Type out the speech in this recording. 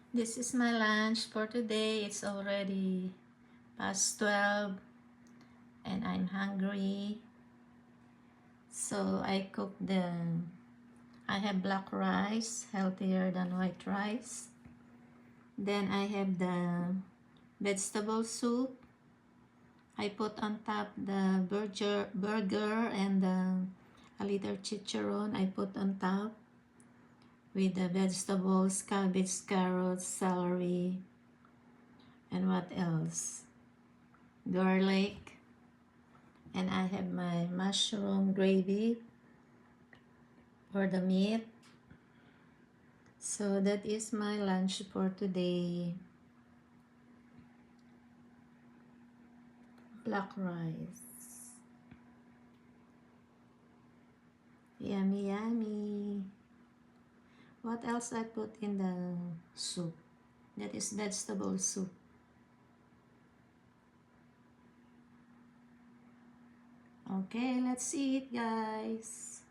This is my lunch for today. It's already past 12 and I'm hungry. So I have black rice, healthier than white rice. Then I have the vegetable soup. I put on top the burger and a little chicharron I put on top with the vegetables, cabbage, carrots, celery, and what else? Garlic. And I have my mushroom gravy for the meat. So that is my lunch for today. Black rice. Yummy, yummy. What else I put in the soup? That is vegetable soup. Okay, let's eat, guys.